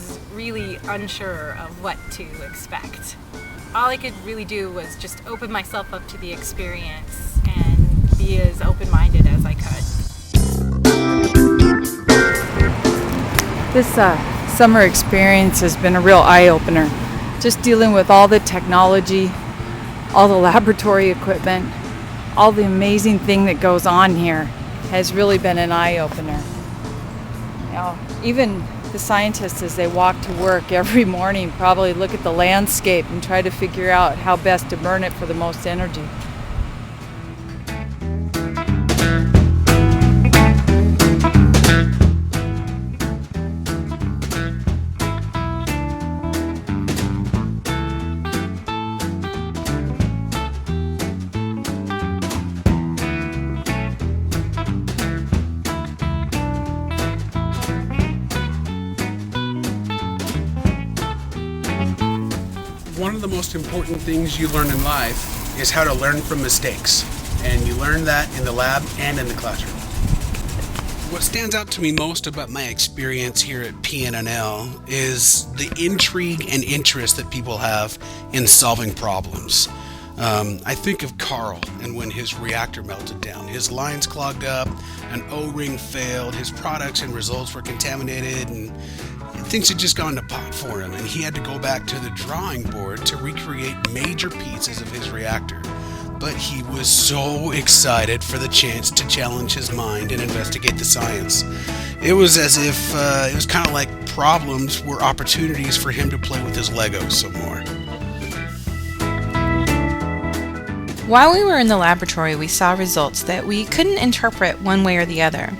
was really unsure of what to expect. All I could really do was just open myself up to the experience and be as open-minded as I could. This summer experience has been a real eye-opener. Just dealing with all the technology, all the laboratory equipment, all the amazing thing that goes on here has really been an eye-opener. Even the scientists, as they walk to work every morning, probably look at the landscape and try to figure out how best to burn it for the most energy. One of the most important things you learn in life is how to learn from mistakes. And you learn that in the lab and in the classroom. What stands out to me most about my experience here at PNNL is the intrigue and interest that people have in solving problems. I think of Carl and when his reactor melted down. His lines clogged up, an O-ring failed, his products and results were contaminated, and things had just gone to pot for him, and he had to go back to the drawing board to recreate major pieces of his reactor. But he was so excited for the chance to challenge his mind and investigate the science. It was as if it was kind of like problems were opportunities for him to play with his Legos some more. While we were in the laboratory, we saw results that we couldn't interpret one way or the other.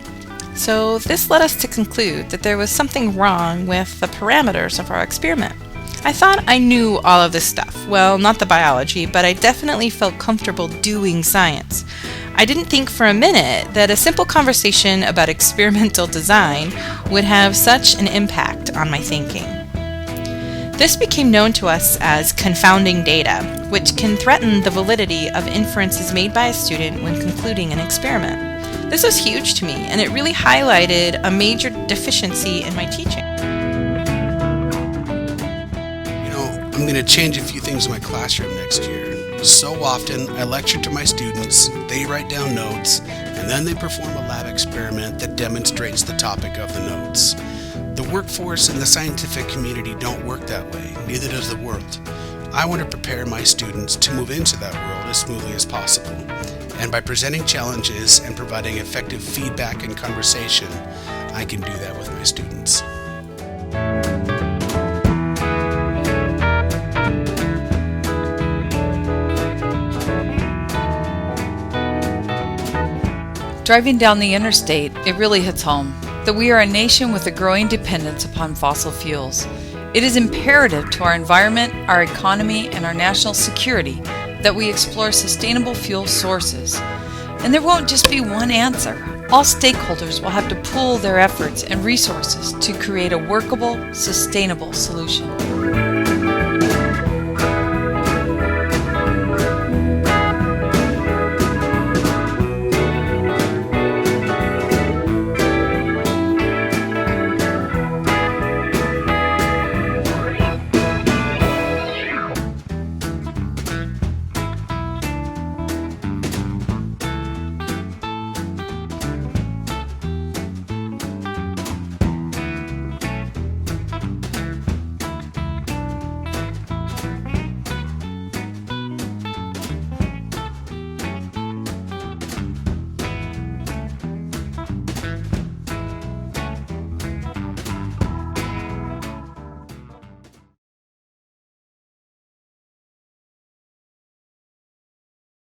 So this led us to conclude that there was something wrong with the parameters of our experiment. I thought I knew all of this stuff. Well, not the biology, but I definitely felt comfortable doing science. I didn't think for a minute that a simple conversation about experimental design would have such an impact on my thinking. This became known to us as confounding data, which can threaten the validity of inferences made by a student when concluding an experiment. This was huge to me, and it really highlighted a major deficiency in my teaching. I'm going to change a few things in my classroom next year. So often, I lecture to my students, they write down notes, and then they perform a lab experiment that demonstrates the topic of the notes. The workforce and the scientific community don't work that way, neither does the world. I want to prepare my students to move into that world as smoothly as possible. And by presenting challenges and providing effective feedback and conversation, I can do that with my students. Driving down the interstate, it really hits home that we are a nation with a growing dependence upon fossil fuels. It is imperative to our environment, our economy, and our national security that we explore sustainable fuel sources. And there won't just be one answer. All stakeholders will have to pool their efforts and resources to create a workable, sustainable solution.